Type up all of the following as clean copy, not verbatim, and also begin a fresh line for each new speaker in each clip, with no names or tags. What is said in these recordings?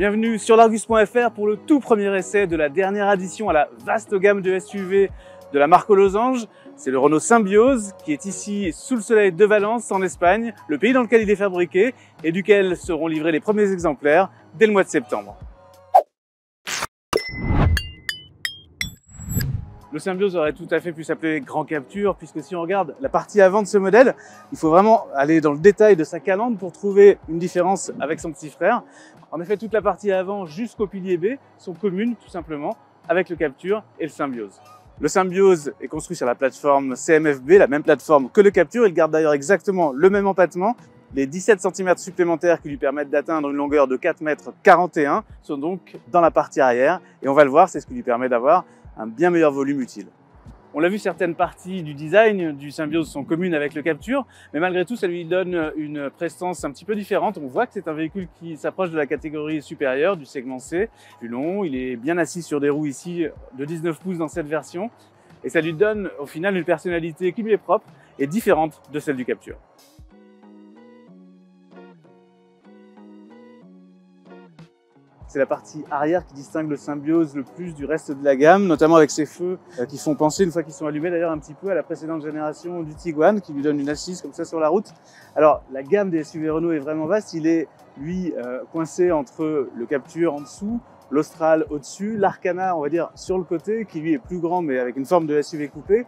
Bienvenue sur l'Argus.fr pour le tout premier essai de la dernière addition à la vaste gamme de SUV de la marque aux losanges. C'est le Renault Symbioz qui est ici sous le soleil de Valence en Espagne, le pays dans lequel il est fabriqué et duquel seront livrés les premiers exemplaires dès le mois de septembre. Le Symbioz aurait tout à fait pu s'appeler Grand Capture, puisque si on regarde la partie avant de ce modèle, il faut vraiment aller dans le détail de sa calandre pour trouver une différence avec son petit frère. En effet, toute la partie avant jusqu'au pilier B sont communes tout simplement avec le Capture et le Symbioz. Le Symbioz est construit sur la plateforme CMF-B, la même plateforme que le Capture. Il garde d'ailleurs exactement le même empattement. Les 17 cm supplémentaires qui lui permettent d'atteindre une longueur de 4,41 m sont donc dans la partie arrière. Et on va le voir, c'est ce qui lui permet d'avoir un bien meilleur volume utile. On l'a vu, certaines parties du design du Symbioz sont communes avec le Capture, mais malgré tout, ça lui donne une prestance un petit peu différente. On voit que c'est un véhicule qui s'approche de la catégorie supérieure, du segment C. Plus long, il est bien assis sur des roues ici de 19 pouces dans cette version, et ça lui donne au final une personnalité qui lui est propre et différente de celle du Capture. C'est la partie arrière qui distingue le Symbioz le plus du reste de la gamme, notamment avec ses feux qui font penser, une fois qu'ils sont allumés d'ailleurs, un petit peu à la précédente génération du Tiguan, qui lui donne une assise comme ça sur la route. Alors la gamme des SUV Renault est vraiment vaste, il est lui coincé entre le Capture en dessous, l'Austral au-dessus, l'Arcana on va dire sur le côté, qui lui est plus grand mais avec une forme de SUV coupé,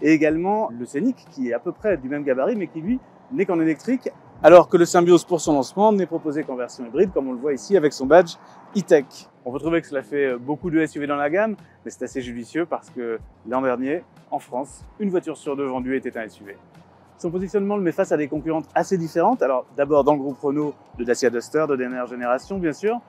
et également le Scénic qui est à peu près du même gabarit mais qui lui n'est qu'en électrique, alors que le Symbioz pour son lancement n'est proposé qu'en version hybride, comme on le voit ici avec son badge e-Tech. On peut trouver que cela fait beaucoup de SUV dans la gamme, mais c'est assez judicieux parce que l'an dernier, en France, une voiture sur deux vendue était un SUV. Son positionnement le met face à des concurrentes assez différentes. Alors d'abord dans le groupe Renault, le Dacia Duster de dernière génération bien sûr.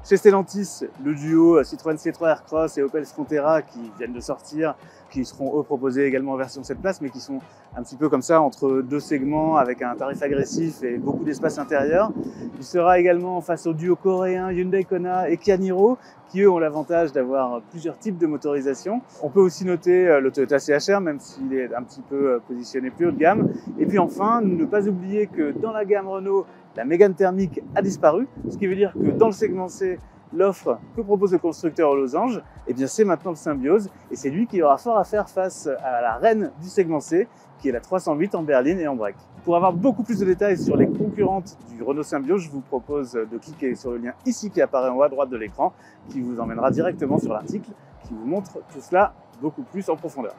Chez Stellantis, le duo Citroën C3 Aircross et Opel Frontera qui viennent de sortir, qui seront eux proposés également en version 7 places, mais qui sont un petit peu comme ça entre deux segments avec un tarif agressif et beaucoup d'espace intérieur. Il sera également face au duo coréen Hyundai Kona et Kia Niro, qui eux ont l'avantage d'avoir plusieurs types de motorisation. On peut aussi noter le Toyota CHR, même s'il est un petit peu positionné plus haut de gamme. Et puis enfin, ne pas oublier que dans la gamme Renault, la Mégane thermique a disparu, ce qui veut dire que dans le segment C, l'offre que propose le constructeur aux losanges, eh bien c'est maintenant le Symbioz, et c'est lui qui aura fort à faire face à la reine du segment C, qui est la 308 en berline et en break. Pour avoir beaucoup plus de détails sur les concurrentes du Renault Symbioz, je vous propose de cliquer sur le lien ici qui apparaît en haut à droite de l'écran, qui vous emmènera directement sur l'article qui vous montre tout cela beaucoup plus en profondeur.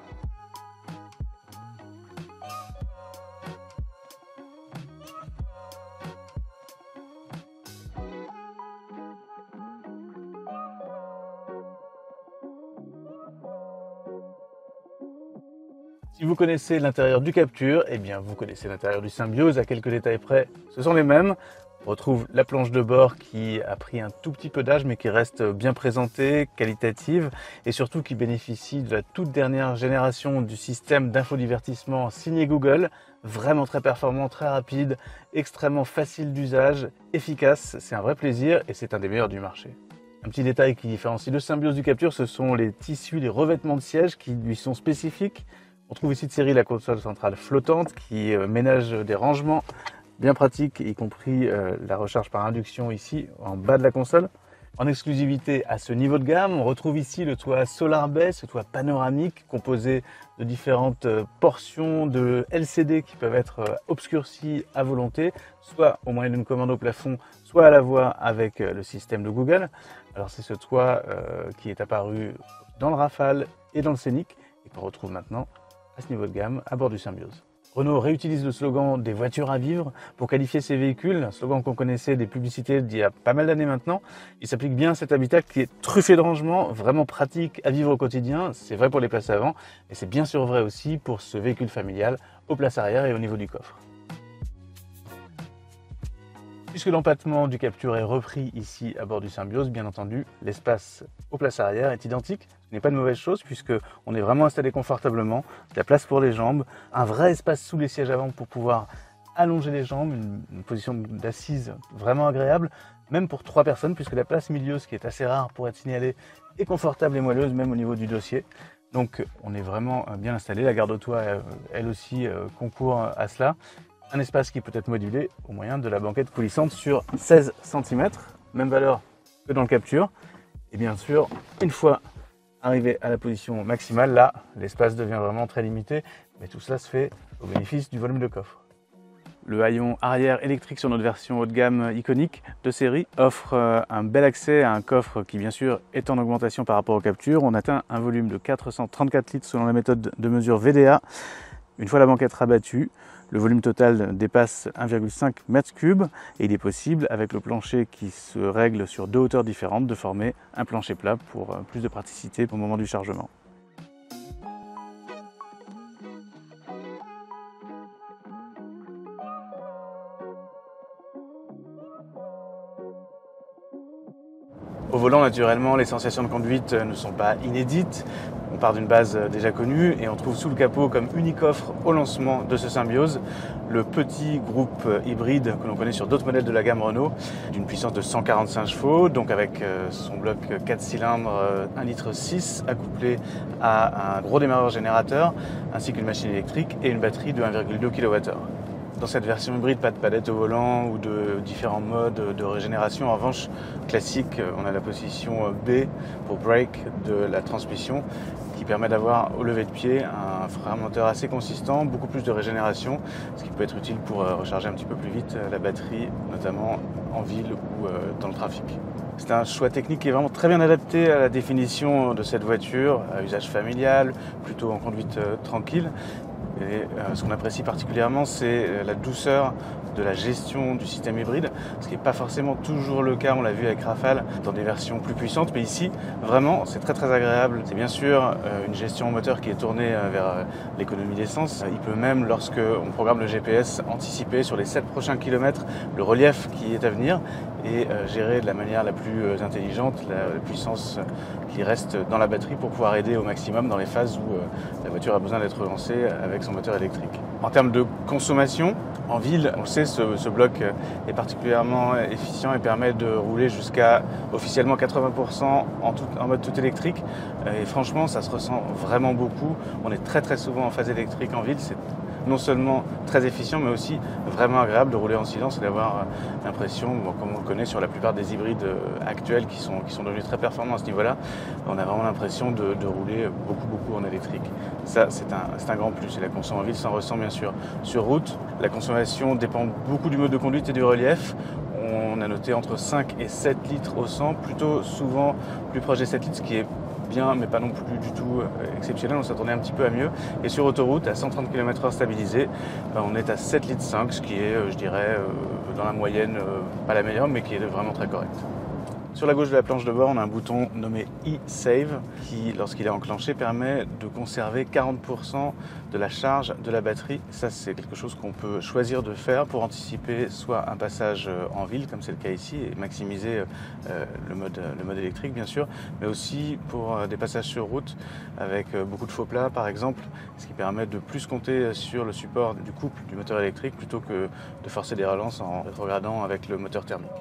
Si vous connaissez l'intérieur du Capture, eh bien vous connaissez l'intérieur du Symbioz, à quelques détails près, ce sont les mêmes. On retrouve la planche de bord qui a pris un tout petit peu d'âge mais qui reste bien présentée, qualitative et surtout qui bénéficie de la toute dernière génération du système d'infodivertissement signé Google, vraiment très performant, très rapide, extrêmement facile d'usage, efficace, c'est un vrai plaisir et c'est un des meilleurs du marché. Un petit détail qui différencie le Symbioz du Capture, ce sont les tissus, les revêtements de siège qui lui sont spécifiques. On trouve ici de série la console centrale flottante qui ménage des rangements bien pratiques, y compris la recharge par induction ici en bas de la console. En exclusivité à ce niveau de gamme, on retrouve ici le toit Solar Bay, ce toit panoramique composé de différentes portions de LCD qui peuvent être obscurcies à volonté, soit au moyen d'une commande au plafond, soit à la voix avec le système de Google. Alors c'est ce toit qui est apparu dans le Rafale et dans le Scénic et qu'on retrouve maintenant à ce niveau de gamme à bord du Symbioz. Renault réutilise le slogan des voitures à vivre pour qualifier ces véhicules, un slogan qu'on connaissait des publicités d'il y a pas mal d'années maintenant. Il s'applique bien à cet habitacle qui est truffé de rangements, vraiment pratique à vivre au quotidien. C'est vrai pour les places avant et c'est bien sûr vrai aussi pour ce véhicule familial aux places arrière et au niveau du coffre. Puisque l'empattement du Capture est repris ici à bord du Symbioz, bien entendu, l'espace aux places arrière est identique. Ce n'est pas une mauvaise chose puisqu'on est vraiment installé confortablement, de la place pour les jambes, un vrai espace sous les sièges avant pour pouvoir allonger les jambes, une position d'assise vraiment agréable, même pour 3 personnes puisque la place milieu, ce qui est assez rare pour être signalé, est confortable et moelleuse même au niveau du dossier. Donc on est vraiment bien installé, la garde au toit elle aussi concourt à cela. Un espace qui peut être modulé au moyen de la banquette coulissante sur 16 cm. Même valeur que dans le Captur. Et bien sûr, une fois arrivé à la position maximale, là, l'espace devient vraiment très limité, mais tout cela se fait au bénéfice du volume de coffre. Le haillon arrière électrique sur notre version haut de gamme iconique de série offre un bel accès à un coffre qui bien sûr est en augmentation par rapport au Captur. On atteint un volume de 434 litres selon la méthode de mesure VDA. Une fois la banquette rabattue, le volume total dépasse 1,5 m3 et il est possible, avec le plancher qui se règle sur 2 hauteurs différentes, de former un plancher plat pour plus de praticité au moment du chargement. Au volant, naturellement, les sensations de conduite ne sont pas inédites. On part d'une base déjà connue et on trouve sous le capot comme unique offre au lancement de ce Symbiose le petit groupe hybride que l'on connaît sur d'autres modèles de la gamme Renault, d'une puissance de 145 chevaux, donc avec son bloc 4 cylindres 1,6 litre accouplé à un gros démarreur générateur, ainsi qu'une machine électrique et une batterie de 1,2 kWh. Dans cette version hybride, pas de palette au volant ou de différents modes de régénération. En revanche, classique, on a la position B pour brake de la transmission qui permet d'avoir au lever de pied un frein moteur assez consistant, beaucoup plus de régénération, ce qui peut être utile pour recharger un petit peu plus vite la batterie, notamment en ville ou dans le trafic. C'est un choix technique qui est vraiment très bien adapté à la définition de cette voiture, à usage familial, plutôt en conduite tranquille. Et ce qu'on apprécie particulièrement, c'est la douceur de la gestion du système hybride, ce qui n'est pas forcément toujours le cas, on l'a vu avec Rafale, dans des versions plus puissantes, mais ici, vraiment, c'est très agréable. C'est bien sûr une gestion moteur qui est tournée vers l'économie d'essence. Il peut même, lorsque on programme le GPS, anticiper sur les 7 prochains kilomètres le relief qui est à venir et gérer de la manière la plus intelligente la puissance qui reste dans la batterie pour pouvoir aider au maximum dans les phases où la voiture a besoin d'être relancée avec son moteur électrique. En termes de consommation, en ville, on le sait, ce bloc est particulièrement efficient et permet de rouler jusqu'à officiellement 80% en mode tout électrique. Et franchement, ça se ressent vraiment beaucoup. On est très souvent en phase électrique en ville. C'est non seulement très efficient, mais aussi vraiment agréable de rouler en silence et d'avoir l'impression, comme on le connaît sur la plupart des hybrides actuels qui sont devenus très performants à ce niveau-là, on a vraiment l'impression de rouler beaucoup en électrique. Ça, c'est un grand plus. Et la consommation en ville s'en ressent bien sûr. Sur route, la consommation dépend beaucoup du mode de conduite et du relief. On a noté entre 5 et 7 litres au 100, plutôt souvent plus proche des 7 litres, ce qui est bien, mais pas non plus du tout exceptionnel. On s'attendait un petit peu à mieux. Et sur autoroute, à 130 km/h stabilisé, on est à 7,5 litres, ce qui est, je dirais, dans la moyenne, pas la meilleure, mais qui est vraiment très correct. Sur la gauche de la planche de bord, on a un bouton nommé e-Save qui, lorsqu'il est enclenché, permet de conserver 40% de la charge de la batterie. Ça, c'est quelque chose qu'on peut choisir de faire pour anticiper soit un passage en ville, comme c'est le cas ici, et maximiser le mode électrique, bien sûr, mais aussi pour des passages sur route avec beaucoup de faux plats, par exemple, ce qui permet de plus compter sur le support du couple du moteur électrique plutôt que de forcer des relances en rétrogradant avec le moteur thermique.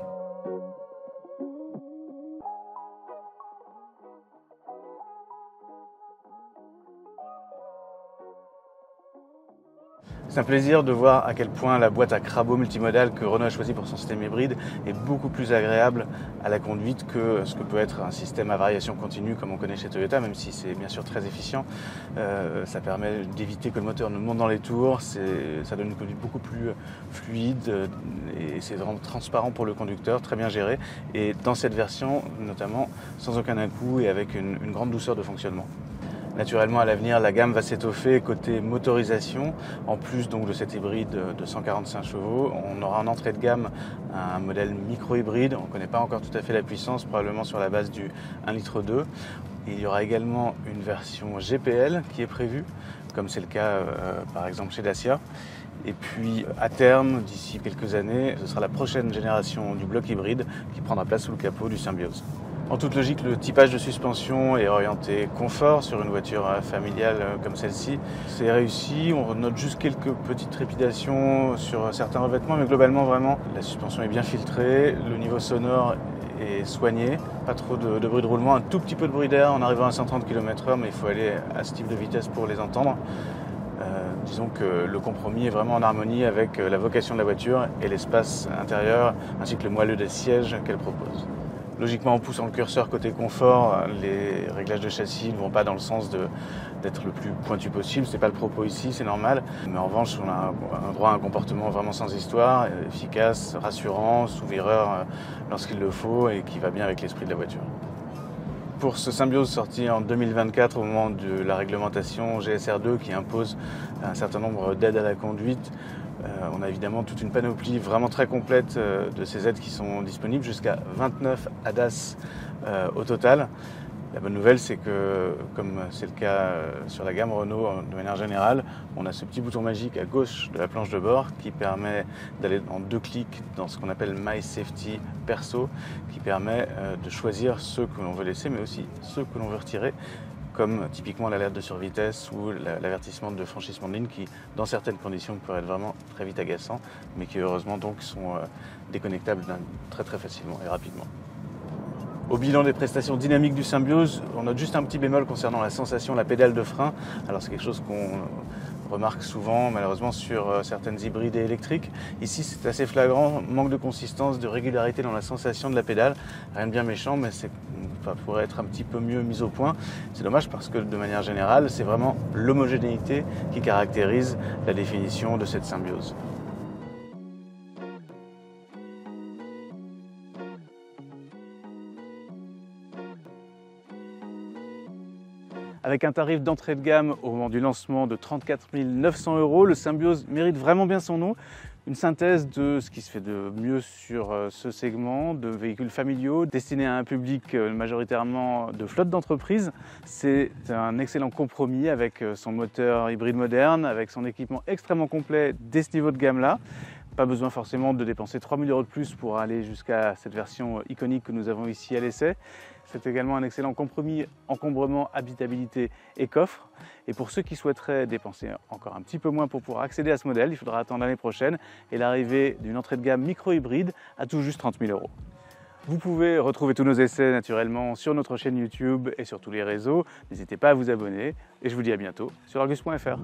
C'est un plaisir de voir à quel point la boîte à crabot multimodale que Renault a choisi pour son système hybride est beaucoup plus agréable à la conduite que ce que peut être un système à variation continue comme on connaît chez Toyota, même si c'est bien sûr très efficient. Ça permet d'éviter que le moteur ne monte dans les tours, ça donne une conduite beaucoup plus fluide et c'est vraiment transparent pour le conducteur, très bien géré. Et dans cette version, notamment, sans aucun à-coup et avec une grande douceur de fonctionnement. Naturellement, à l'avenir, la gamme va s'étoffer côté motorisation. En plus donc de cet hybride de 145 chevaux, on aura en entrée de gamme un modèle micro-hybride. On ne connaît pas encore tout à fait la puissance, probablement sur la base du 1,2 litre. Il y aura également une version GPL qui est prévue, comme c'est le cas par exemple chez Dacia. Et puis à terme, d'ici quelques années, ce sera la prochaine génération du bloc hybride qui prendra place sous le capot du Symbiose. En toute logique, le typage de suspension est orienté confort sur une voiture familiale comme celle-ci. C'est réussi, on note juste quelques petites trépidations sur certains revêtements, mais globalement, vraiment, la suspension est bien filtrée, le niveau sonore est soigné, pas trop de bruit de roulement, un tout petit peu de bruit d'air en arrivant à 130 km/h, mais il faut aller à ce type de vitesse pour les entendre. Disons que le compromis est vraiment en harmonie avec la vocation de la voiture et l'espace intérieur, ainsi que le moelleux des sièges qu'elle propose. Logiquement, en poussant le curseur côté confort, les réglages de châssis ne vont pas dans le sens d'être le plus pointu possible. C'est pas le propos ici, c'est normal. Mais en revanche, on a un droit à un comportement vraiment sans histoire, efficace, rassurant, sous-vireur lorsqu'il le faut et qui va bien avec l'esprit de la voiture. Pour ce Symbiose sorti en 2024 au moment de la réglementation GSR2 qui impose un certain nombre d'aides à la conduite, on a évidemment toute une panoplie vraiment très complète de ces aides qui sont disponibles, jusqu'à 29 ADAS au total. La bonne nouvelle, c'est que, comme c'est le cas sur la gamme Renault de manière générale, on a ce petit bouton magique à gauche de la planche de bord qui permet d'aller en 2 clics dans ce qu'on appelle My Safety Perso, qui permet de choisir ceux que l'on veut laisser, mais aussi ceux que l'on veut retirer, comme typiquement l'alerte de survitesse ou l'avertissement de franchissement de ligne qui, dans certaines conditions, pourraient être vraiment très vite agaçants, mais qui heureusement donc sont déconnectables très facilement et rapidement. Au bilan des prestations dynamiques du Symbiose, on note juste un petit bémol concernant la sensation, la pédale de frein. Alors c'est quelque chose qu'on remarque souvent malheureusement sur certaines hybrides et électriques. Ici c'est assez flagrant, manque de consistance, de régularité dans la sensation de la pédale. Rien de bien méchant, mais ça pourrait être un petit peu mieux mis au point. C'est dommage parce que de manière générale, c'est vraiment l'homogénéité qui caractérise la définition de cette Symbiose. Avec un tarif d'entrée de gamme au moment du lancement de 34 900 €, le Symbiose mérite vraiment bien son nom. Une synthèse de ce qui se fait de mieux sur ce segment de véhicules familiaux destinés à un public majoritairement de flotte d'entreprise. C'est un excellent compromis avec son moteur hybride moderne, avec son équipement extrêmement complet dès ce niveau de gamme-là. Pas besoin forcément de dépenser 3 000 € de plus pour aller jusqu'à cette version iconique que nous avons ici à l'essai. C'est également un excellent compromis encombrement, habitabilité et coffre. Et pour ceux qui souhaiteraient dépenser encore un petit peu moins pour pouvoir accéder à ce modèle, il faudra attendre l'année prochaine et l'arrivée d'une entrée de gamme micro-hybride à tout juste 30 000 €. Vous pouvez retrouver tous nos essais naturellement sur notre chaîne YouTube et sur tous les réseaux. N'hésitez pas à vous abonner et je vous dis à bientôt sur argus.fr.